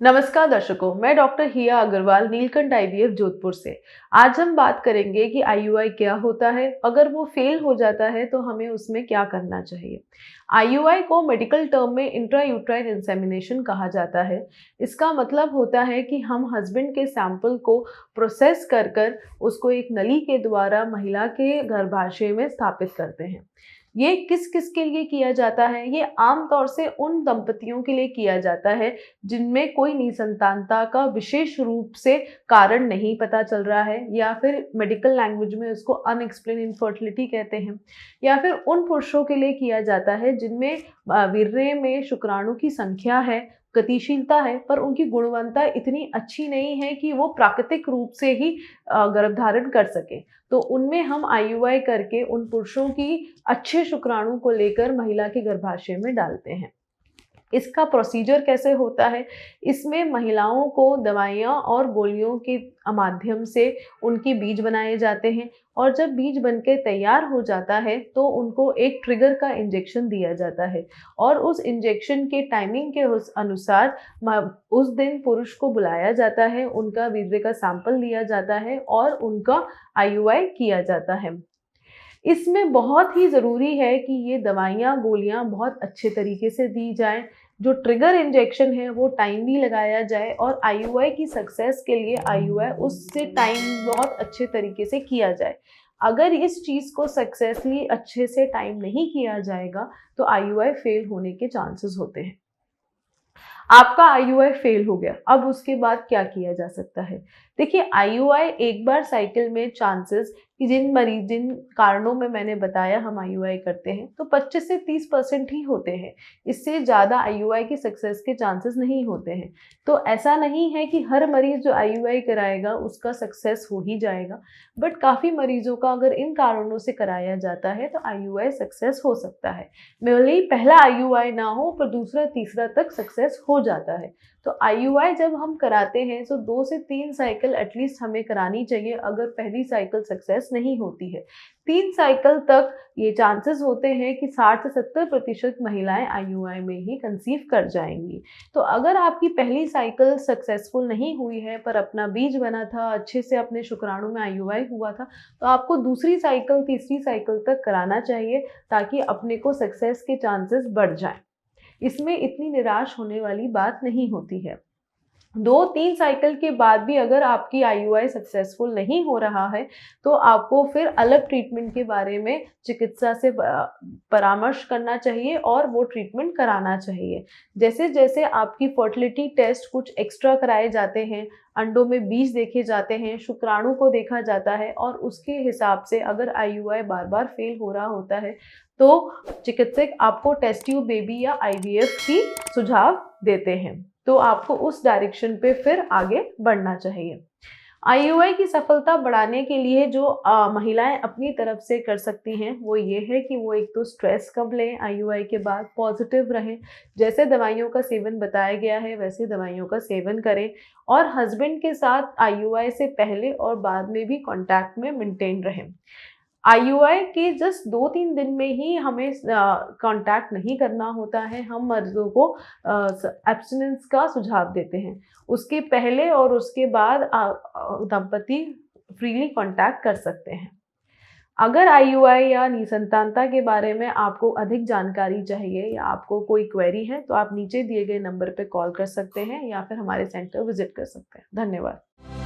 नमस्कार दर्शकों, मैं डॉक्टर हिया अग्रवाल नीलकंठ आईवीएफ जोधपुर से। आज हम बात करेंगे कि आईयूआई क्या होता है, अगर वो फेल हो जाता है तो हमें उसमें क्या करना चाहिए। आईयूआई को मेडिकल टर्म में इंट्रायूट्राइन इंसेमिनेशन कहा जाता है। इसका मतलब होता है कि हम हस्बैंड के सैंपल को प्रोसेस कर कर उसको एक नली के द्वारा महिला के गर्भाशय में स्थापित करते हैं। ये किस किस के लिए किया जाता है? ये आमतौर से उन दंपतियों के लिए किया जाता है जिनमें कोई निसंतानता का विशेष रूप से कारण नहीं पता चल रहा है, या फिर मेडिकल लैंग्वेज में उसको अनएक्सप्लेन इनफर्टिलिटी कहते हैं, या फिर उन पुरुषों के लिए किया जाता है जिनमें वीर्य में शुक्राणु की संख्या है, गतिशीलता है, पर उनकी गुणवत्ता इतनी अच्छी नहीं है कि वो प्राकृतिक रूप से ही गर्भधारण कर सके। तो उनमें हम आईयूआई करके उन पुरुषों की अच्छे शुक्राणु को लेकर महिला के गर्भाशय में डालते हैं। इसका प्रोसीजर कैसे होता है? इसमें महिलाओं को दवाइयाँ और गोलियों के माध्यम से उनके बीज बनाए जाते हैं, और जब बीज बनके तैयार हो जाता है तो उनको एक ट्रिगर का इंजेक्शन दिया जाता है, और उस इंजेक्शन के टाइमिंग के अनुसार उस दिन पुरुष को बुलाया जाता है, उनका वीर्य का सैंपल लिया जाता है और उनका आईयूआई किया जाता है। इसमें बहुत ही ज़रूरी है कि ये दवाइयाँ, गोलियाँ बहुत अच्छे तरीके से दी जाएँ। जो ट्रिगर इंजेक्शन है वो टाइमली लगाया जाए, और आईयूआई की सक्सेस के लिए आईयूआई उससे टाइम बहुत अच्छे तरीके से किया जाए। अगर इस चीज़ को सक्सेसफुली अच्छे से टाइम नहीं किया जाएगा तो आईयूआई फेल होने के चांसेस होते हैं। आपका आईयूआई फेल हो गया, अब उसके बाद क्या किया जा सकता है? देखिए, आईयूआई एक बार साइकिल में चांसेस कि जिन कारणों में मैंने बताया हम आईयूआई करते हैं, तो 25 से 30% ही होते हैं। इससे ज़्यादा आईयूआई की सक्सेस के चांसेस नहीं होते हैं। तो ऐसा नहीं है कि हर मरीज़ जो आईयूआई कराएगा उसका सक्सेस हो ही जाएगा, बट काफ़ी मरीज़ों का अगर इन कारणों से कराया जाता है तो आईयूआई सक्सेस हो सकता है। भले ही पहला आईयूआई ना हो पर दूसरा तीसरा तक सक्सेस हो जाता है। तो आईयूआई जब हम कराते हैं तो 2 से 3 साइकिल एटलीस्ट हमें करानी चाहिए, अगर पहली साइकिल सक्सेस नहीं होती है। 3 साइकिल तक ये चांसेस होते हैं कि 60 से 70% महिलाएं आईयूआई में ही कंसीव कर जाएंगी। तो अगर आपकी पहली साइकिल सक्सेसफुल नहीं हुई है पर अपना बीज बना था, अच्छे से अपने शुक्राणु में आईयूआई हुआ था, तो आपको दूसरी साइकिल, तीसरी साइकिल तक कराना चाहिए, ताकि अपने को सक्सेस के चांसेस बढ़ जाएं। इसमें इतनी निराश होने वाली बात नहीं होती है। 2-3 साइकिल के बाद भी अगर आपकी आईयूआई सक्सेसफुल नहीं हो रहा है तो आपको फिर अलग ट्रीटमेंट के बारे में चिकित्सा से परामर्श करना चाहिए और वो ट्रीटमेंट कराना चाहिए। जैसे जैसे आपकी फर्टिलिटी टेस्ट कुछ एक्स्ट्रा कराए जाते हैं, अंडों में बीज देखे जाते हैं, शुक्राणु को देखा जाता है, और उसके हिसाब से अगर आईयूआई बार बार फेल हो रहा होता है तो चिकित्सक आपको टेस्ट ट्यूब बेबी या आईवीएफ की सुझाव देते हैं। तो आपको उस डायरेक्शन पे फिर आगे बढ़ना चाहिए। आईयूआई की सफलता बढ़ाने के लिए जो महिलाएं अपनी तरफ से कर सकती हैं वो ये है कि वो एक तो स्ट्रेस कम लें, आईयूआई के बाद पॉजिटिव रहें, जैसे दवाइयों का सेवन बताया गया है वैसे दवाइयों का सेवन करें, और हस्बैंड के साथ आईयूआई से पहले और बाद में भी कांटेक्ट में मेंटेन रहें। आईयूआई के जस्ट 2-3 दिन में ही हमें कांटेक्ट नहीं करना होता है, हम मरीजों को एब्स्टिनेंस का सुझाव देते हैं। उसके पहले और उसके बाद दंपति फ्रीली कांटेक्ट कर सकते हैं। अगर आईयूआई या निसंतानता के बारे में आपको अधिक जानकारी चाहिए या आपको कोई क्वेरी है तो आप नीचे दिए गए नंबर पर कॉल कर सकते हैं या फिर हमारे सेंटर विजिट कर सकते हैं। धन्यवाद।